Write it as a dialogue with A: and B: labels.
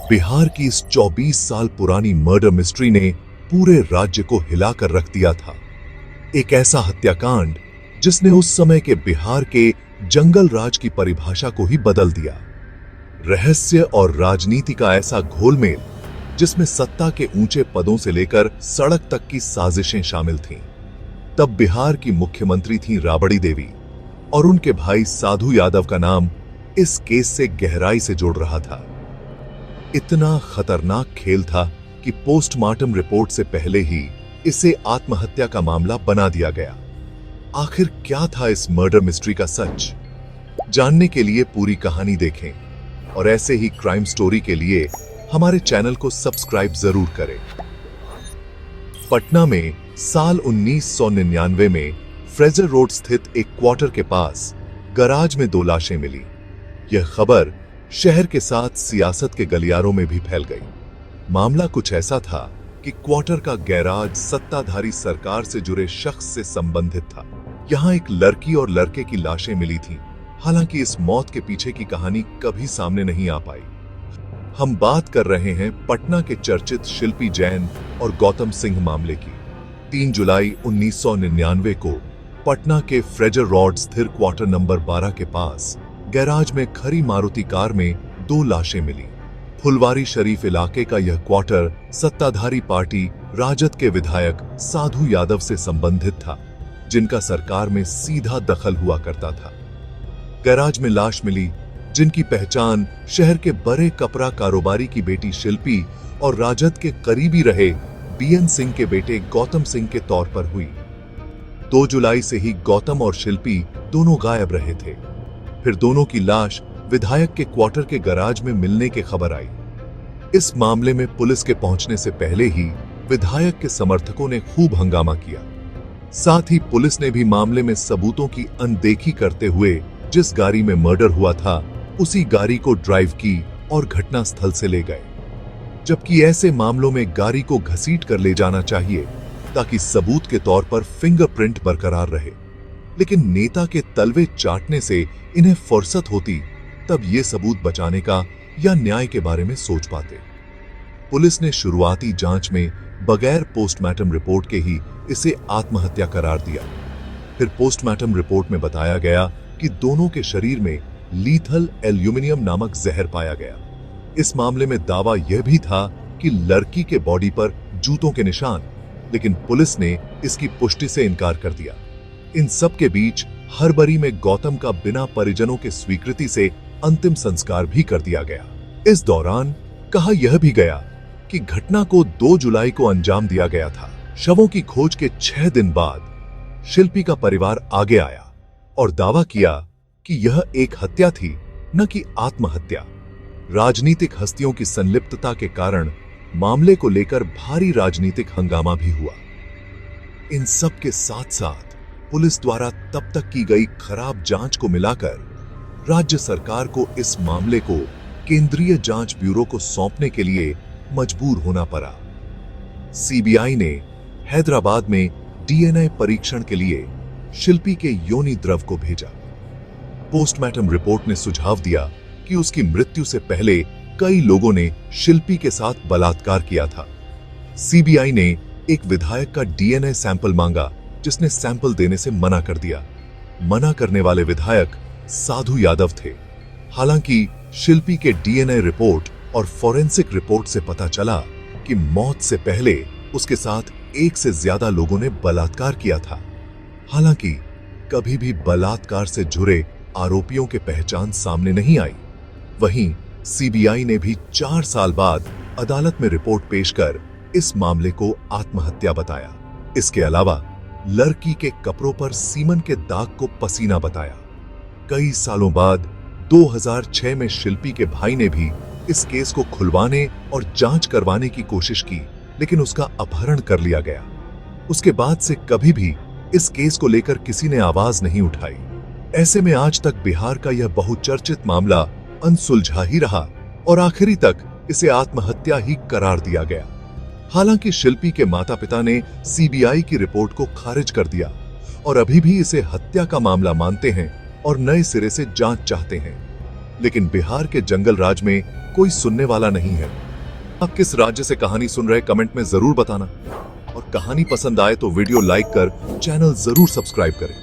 A: बिहार की इस 24 साल पुरानी मर्डर मिस्ट्री ने पूरे राज्य को हिलाकर रख दिया था। एक ऐसा हत्याकांड जिसने उस समय के बिहार के जंगल राज की परिभाषा को ही बदल दिया। रहस्य और राजनीति का ऐसा घोलमेल जिसमें सत्ता के ऊंचे पदों से लेकर सड़क तक की साजिशें शामिल थीं। तब बिहार की मुख्यमंत्री थीं राबड़ी देवी और उनके भाई साधु यादव का नाम इस केस से गहराई से जुड़ रहा था। इतना खतरनाक खेल था कि पोस्टमार्टम रिपोर्ट से पहले ही इसे आत्महत्या का मामला बना दिया गया। आखिर क्या था इस मर्डर मिस्ट्री का सच? जानने के लिए पूरी कहानी देखें और ऐसे ही क्राइम स्टोरी के लिए हमारे चैनल को सब्सक्राइब जरूर करें। पटना में साल 1999 में फ्रेजर रोड स्थित एक क्वार्टर के पास गराज में 2 लाशें मिली। यह खबर शहर के साथ सियासत के गलियारों में भी फैल गई। मामला कुछ ऐसा था कि क्वार्टर का गैराज सत्ताधारी सरकार से जुड़े शख्स से संबंधित था। यहां एक लड़की और लड़के की लाशें मिली थीं। हालांकि इस मौत के पीछे की कहानी कभी सामने नहीं आ पाई। हम बात कर रहे हैं पटना के चर्चित शिल्पी जैन और गौतम सिंह मामले की। 3 जुलाई 1999 को पटना के फ्रेजर रोड स्थित क्वार्टर नंबर 12 के पास गैराज में खड़ी मारुति कार में 2 लाशें मिली। फुलवारी शरीफ इलाके का यह क्वार्टर सत्ताधारी पार्टी राजद के विधायक साधु यादव से संबंधित था, जिनका सरकार में सीधा दखल हुआ करता था। गैराज में लाश मिली जिनकी पहचान शहर के बड़े कपड़ा कारोबारी की बेटी शिल्पी और राजद के करीबी रहे बीएन सिंह के बेटे गौतम सिंह के तौर पर हुई। 2 जुलाई से ही गौतम और शिल्पी दोनों गायब रहे थे। फिर दोनों की लाश विधायक के क्वार्टर के गैराज में मिलने की खबर आई। इस मामले में पुलिस के पहुंचने से पहले ही विधायक के समर्थकों ने खूब हंगामा किया। साथ ही पुलिस ने भी मामले में सबूतों की अनदेखी करते हुए जिस गाड़ी में मर्डर हुआ था उसी गाड़ी को ड्राइव की और घटनास्थल से ले गए। जबकि ऐसे मामलों में गाड़ी को घसीट कर ले जाना चाहिए ताकि सबूत के तौर पर फिंगरप्रिंट बरकरार रहे, लेकिन नेता के तलवे चाटने से इन्हें फुर्सत होती तब ये सबूत बचाने का या न्याय के बारे में सोच पाते। पुलिस ने शुरुआती जांच में बगैर पोस्टमार्टम रिपोर्ट के ही इसे आत्महत्या करार दिया। फिर पोस्टमार्टम रिपोर्ट में बताया गया कि दोनों के शरीर में लीथल एल्यूमिनियम नामक जहर पाया गया। इस मामले में दावा यह भी था कि लड़की के बॉडी पर जूतों के निशान, लेकिन पुलिस ने इसकी पुष्टि से इनकार कर दिया। इन सब के बीच हड़बड़ी में गौतम का बिना परिजनों के स्वीकृति से अंतिम संस्कार भी कर दिया गया। इस दौरान कहा यह भी गया कि घटना को 2 जुलाई को अंजाम दिया गया था। शवों की खोज के 6 दिन बाद शिल्पी का परिवार आगे आया और दावा किया कि यह एक हत्या थी, न कि आत्महत्या। राजनीतिक हस्तियों की संलिप्तता के कारण मामले को लेकर भारी राजनीतिक हंगामा भी हुआ। इन सब के साथ साथ पुलिस द्वारा तब तक की गई खराब जांच को मिलाकर राज्य सरकार को इस मामले को केंद्रीय जांच ब्यूरो को सौंपने के लिए मजबूर होना पड़ा। सीबीआई ने हैदराबाद में डीएनए परीक्षण के लिए शिल्पी के योनि द्रव को भेजा। पोस्टमार्टम रिपोर्ट ने सुझाव दिया कि उसकी मृत्यु से पहले कई लोगों ने शिल्पी के साथ बलात्कार किया था। सीबीआई ने एक विधायक का डीएनए सैंपल मांगा, जिसने सैंपल देने से मना कर दिया। मना करने वाले विधायक साधु यादव थे। हालांकि शिल्पी के डीएनए रिपोर्ट और फॉरेंसिक रिपोर्ट से पता चला कि मौत से पहले उसके साथ 1 से ज्यादा लोगों ने बलात्कार किया था। हालांकि कभी भी बलात्कार से जुड़े आरोपियों की पहचान सामने नहीं आई। वहीं सीबीआई ने भी 4 साल बाद अदालत में रिपोर्ट पेश कर इस मामले को आत्महत्या बताया। इसके अलावा लड़की के कपड़ों पर सीमन के दाग को पसीना बताया। कई सालों बाद 2006 में शिल्पी के भाई ने भी इस केस को खुलवाने और जांच करवाने की कोशिश की, लेकिन उसका अपहरण कर लिया गया। उसके बाद से कभी भी इस केस को लेकर किसी ने आवाज नहीं उठाई। ऐसे में आज तक बिहार का यह बहुचर्चित मामला अनसुलझा ही रहा और आखिरी तक इसे आत्महत्या ही करार दिया गया। हालांकि शिल्पी के माता-पिता ने सीबीआई की रिपोर्ट को खारिज कर दिया और अभी भी इसे हत्या का मामला मानते हैं और नए सिरे से जांच चाहते हैं। लेकिन बिहार के जंगल राज में कोई सुनने वाला नहीं है। आप किस राज्य से कहानी सुन रहे कमेंट में जरूर बताना, और कहानी पसंद आए तो वीडियो लाइक कर चैनल जरूर सब्सक्राइब करें।